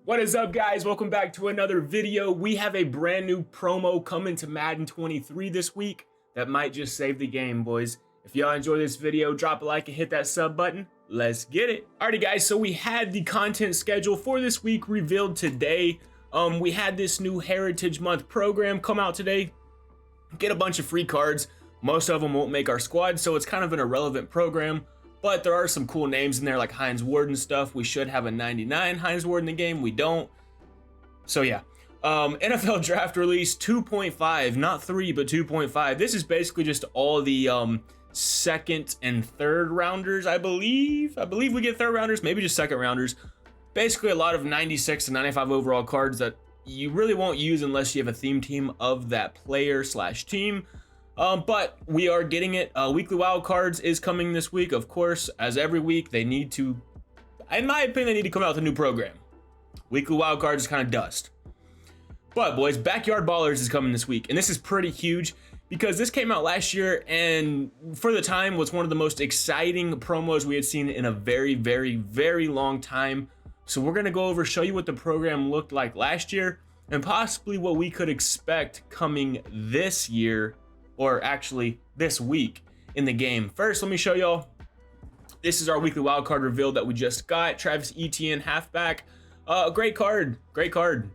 What is up, guys? Welcome back to another video. We have a brand new promo coming to Madden 23 this week that might just save the game, boys. If y'all enjoy this video, drop a like and hit that sub button. Let's get it. Alrighty, guys, so we had the content schedule for this week revealed today. We had this new Heritage Month program come out today. Get a bunch of free cards. Most of them won't make our squad, so it's kind of an irrelevant program. But there are some cool names in there like Hines Ward and stuff. We should have a 99 Hines Ward in the game. We don't. So yeah. NFL draft release 2.5, not 3, but 2.5. This is basically just all the second and third rounders, I believe. I believe we get third rounders, maybe just second rounders. Basically a lot of 96 to 95 overall cards that you really won't use unless you have a theme team of that player slash team. But we are getting it. Weekly wild cards is coming this week, of course. As every week, they need to, in my opinion, they need to come out with a new program. Weekly wild cards is kind of dust. But boys, Backyard Ballers is coming this week, and this is pretty huge because this came out last year, and for the time was one of the most exciting promos we had seen in a very, very, very long time. So we're gonna go over, show you what the program looked like last year, and possibly what we could expect coming this year. Or actually this week in the game. First, let me show y'all. This is our weekly wildcard reveal that we just got. Travis Etienne, halfback. Great card. Great card.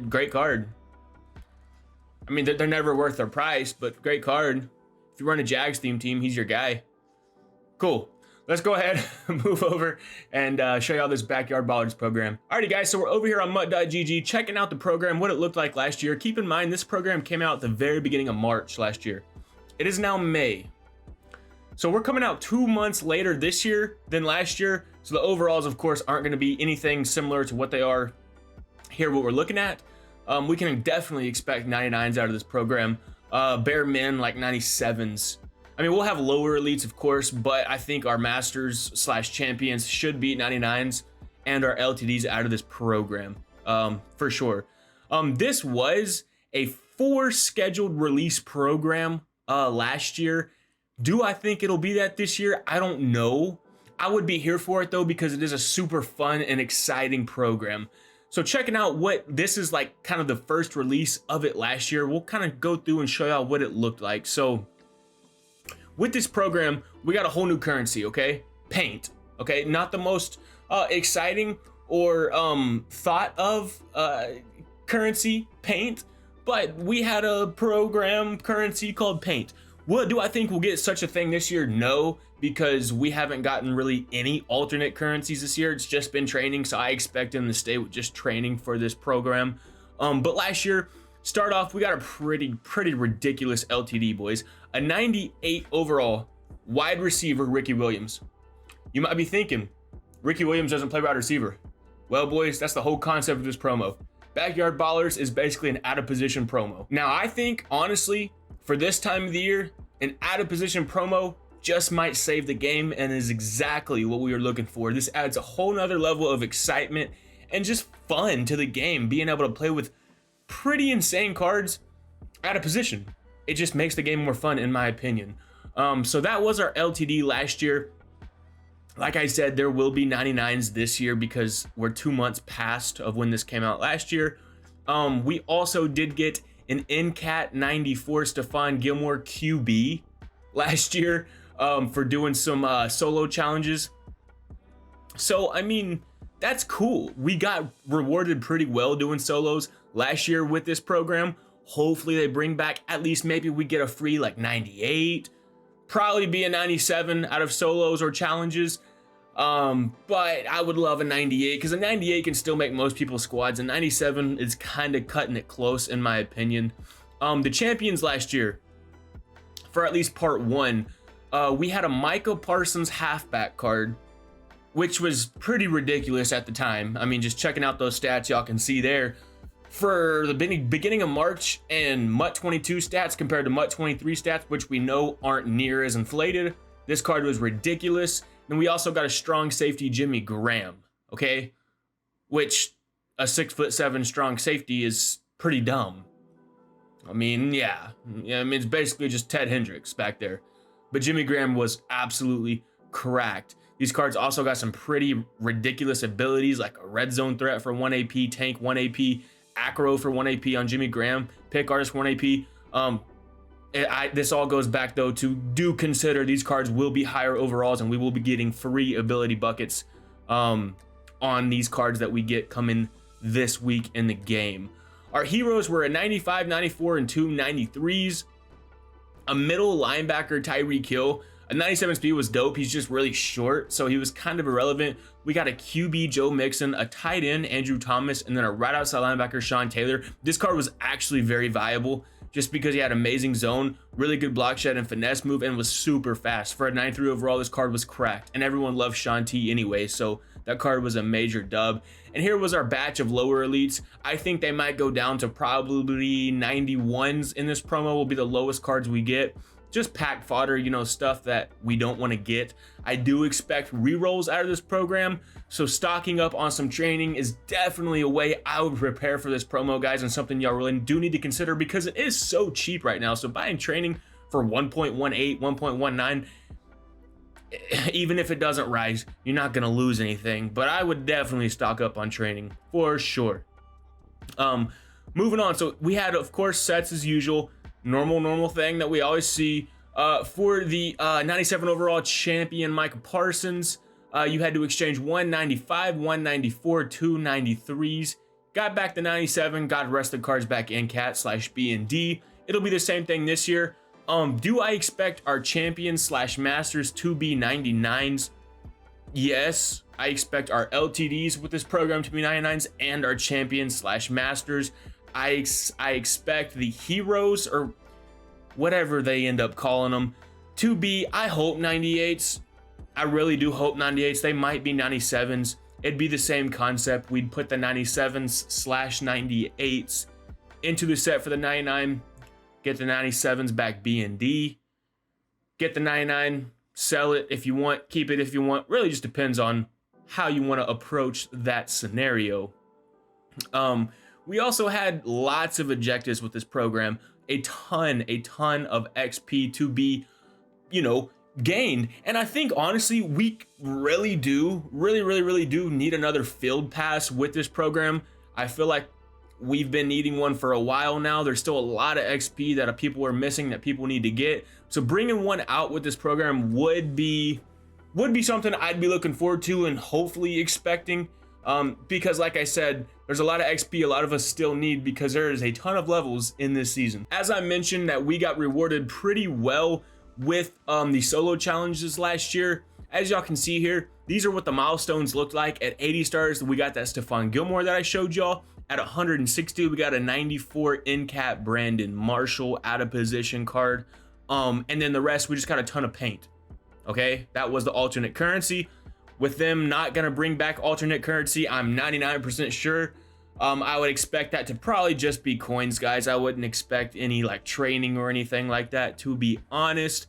Great card. I mean, they're never worth their price, but great card. If you run a Jags theme team, he's your guy. Cool. Let's go ahead and move over and show y'all this Backyard Ballers program. Alrighty, guys, so we're over here on mutt.gg checking out the program, what it looked like last year. Keep in mind, this program came out at the very beginning of March last year. It is now May. So we're coming out 2 months later this year than last year. So the overalls, of course, aren't going to be anything similar to what they are here, what we're looking at. We can definitely expect 99s out of this program. Bare min, like 97s. I mean, we'll have lower elites, of course, but I think our masters slash champions should beat 99s and our LTDs out of this program, for sure. This was a 4 scheduled release program last year. Do I think it'll be that this year? I don't know. I would be here for it though, because it is a super fun and exciting program. So checking out what this is like, kind of the first release of it last year, we'll kind of go through and show y'all what it looked like. So with this program, we got a whole new currency, okay? Paint, okay? Not the most exciting or thought of currency, paint, but we had a program currency called paint. What do I think we'll get such a thing this year? No, because we haven't gotten really any alternate currencies this year. It's just been training, so I expect them to stay with just training for this program. But last year, start off, we got a pretty ridiculous LTD, boys. A 98 overall wide receiver, Ricky Williams. You might be thinking, Ricky Williams doesn't play wide receiver. Well, boys, that's the whole concept of this promo. Backyard Ballers is basically an out of position promo. Now, I think, honestly, for this time of the year, an out of position promo just might save the game and is exactly what we were looking for. This adds a whole nother level of excitement and just fun to the game, being able to play with pretty insane cards out of position. It just makes the game more fun, in my opinion. So that was our LTD last year. Like I said, there will be 99s this year because we're 2 months past of when this came out last year. We also did get an NCAT 94 Stephon Gilmore QB last year for doing some solo challenges. So, I mean, that's cool. We got rewarded pretty well doing solos last year with this program. Hopefully they bring back, at least maybe we get a free like 98, probably be a 97 out of solos or challenges. But I would love a 98 because a 98 can still make most people's squads. A 97 is kind of cutting it close, in my opinion. The champions last year, for at least part 1, we had a Micah Parsons halfback card, which was pretty ridiculous at the time. I mean, just checking out those stats, y'all can see there. For the beginning of March and MUT 22 stats compared to MUT 23 stats, which we know aren't near as inflated, this card was ridiculous. And we also got a strong safety, Jimmy Graham, okay? Which a 6'7" strong safety is pretty dumb. I mean, yeah, I mean, it's basically just Ted Hendricks back there. But Jimmy Graham was absolutely cracked. These cards also got some pretty ridiculous abilities, like a red zone threat for 1 AP, tank 1 AP, acro for 1 AP on Jimmy Graham, pick artist 1 AP. This all goes back though to do consider these cards will be higher overalls, and we will be getting free ability buckets on these cards that we get coming this week in the game. Our heroes were a 95, 94, and 2 93s. A middle linebacker, Tyreek Hill. A 97 speed was dope. He's just really short, so he was kind of irrelevant. We got a QB, Joe Mixon, a tight end, Andrew Thomas, and then a right outside linebacker, Sean Taylor. This card was actually very viable just because he had amazing zone, really good block shed and finesse move, and was super fast. For a 93 overall, this card was cracked, and everyone loved Sean T anyway, so that card was a major dub. And here was our batch of lower elites. I think they might go down to probably 91s in this promo, will be the lowest cards we get. Just pack fodder, you know, stuff that we don't want to get. I do expect rerolls out of this program, so stocking up on some training is definitely a way I would prepare for this promo, guys, and something y'all really do need to consider because it is so cheap right now. So buying training for 1.18, 1.19, even if it doesn't rise, you're not going to lose anything, but I would definitely stock up on training for sure. Moving on, so we had, of course, sets as usual. Normal thing that we always see. For the 97 overall champion Micah Parsons, you had to exchange 195, 194, 2 93s. Got back the 97, got the rest of the cards back in cat/B and D. It'll be the same thing this year. Do I expect our champions/masters to be 99s? Yes, I expect our LTDs with this program to be 99s and our champions/masters. I expect the heroes, or whatever they end up calling them, to be, I hope, 98s. I really do hope 98s. They might be 97s. It'd be the same concept. We'd put the 97s/98s into the set for the 99, get the 97s back B and D, get the 99, sell it if you want, keep it if you want. Really just depends on how you want to approach that scenario. We also had lots of objectives with this program, a ton of XP to be, you know, gained. And I think honestly, we really do need another field pass with this program. I feel like we've been needing one for a while now. There's still a lot of XP that people are missing that people need to get. So bringing one out with this program would be something I'd be looking forward to and hopefully expecting. Because like I said, there's a lot of XP a lot of us still need because there is a ton of levels in this season. As I mentioned, that we got rewarded pretty well with the solo challenges last year. As y'all can see here, these are what the milestones looked like. At 80 stars, we got that Stephon Gilmore that I showed y'all. At 160, we got a 94 in-cap Brandon Marshall out of position card. And then the rest, we just got a ton of paint. Okay, that was the alternate currency. With them not gonna bring back alternate currency, I'm 99% sure. I would expect that to probably just be coins, guys. I wouldn't expect any like training or anything like that, to be honest.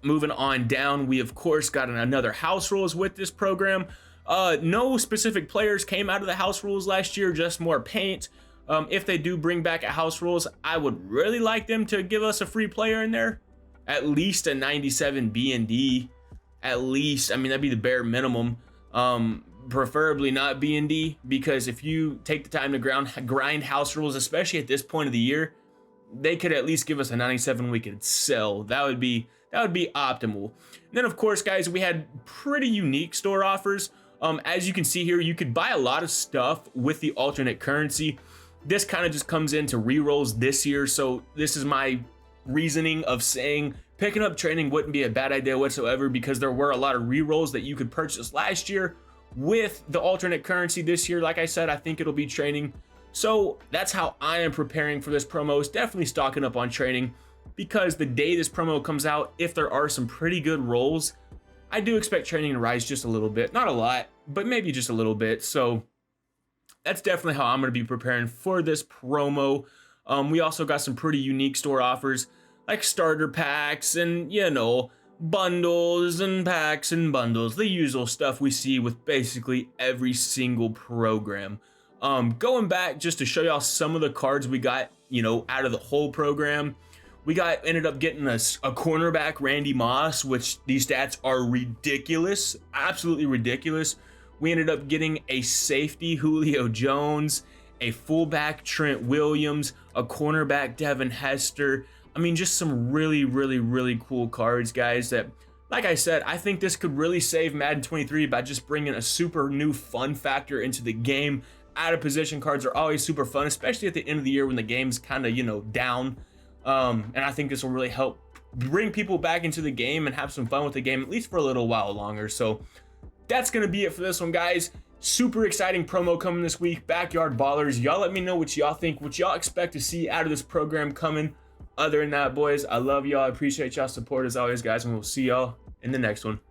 Moving on down, we of course got another house rules with this program. No specific players came out of the house rules last year, just more paint. If they do bring back a house rules, I would really like them to give us a free player in there. At least a 97 B and D. At least, I mean, that'd be the bare minimum. Preferably not B and D, because if you take the time to grind house rules, especially at this point of the year, they could at least give us a 97 we could sell. That would be optimal. And then of course, guys, we had pretty unique store offers. As you can see here, you could buy a lot of stuff with the alternate currency. This kind of just comes into rerolls this year, so this is my reasoning of saying picking up training wouldn't be a bad idea whatsoever, because there were a lot of rerolls that you could purchase last year with the alternate currency this year. Like I said, I think it'll be training. So that's how I am preparing for this promo, is definitely stocking up on training, because the day this promo comes out, if there are some pretty good rolls, I do expect training to rise just a little bit. Not a lot, but maybe just a little bit. So that's definitely how I'm going to be preparing for this promo. We also got some pretty unique store offers, like starter packs and, you know, bundles and packs and bundles, the usual stuff we see with basically every single program. Going back just to show y'all some of the cards we got, you know, out of the whole program, We ended up getting a cornerback, Randy Moss, which these stats are ridiculous, absolutely ridiculous. We ended up getting a safety, Julio Jones, a fullback, Trent Williams, a cornerback, Devin Hester. I mean, just some really, really, really cool cards, guys, that, like I said, I think this could really save Madden 23 by just bringing a super new fun factor into the game. Out of position cards are always super fun, especially at the end of the year when the game's kind of, you know, down. And I think this will really help bring people back into the game and have some fun with the game, at least for a little while longer. So that's going to be it for this one, guys. Super exciting promo coming this week. Backyard Ballers. Y'all let me know what y'all think, what y'all expect to see out of this program coming. Other than that, boys, I love y'all. I appreciate y'all support as always, guys, and we'll see y'all in the next one.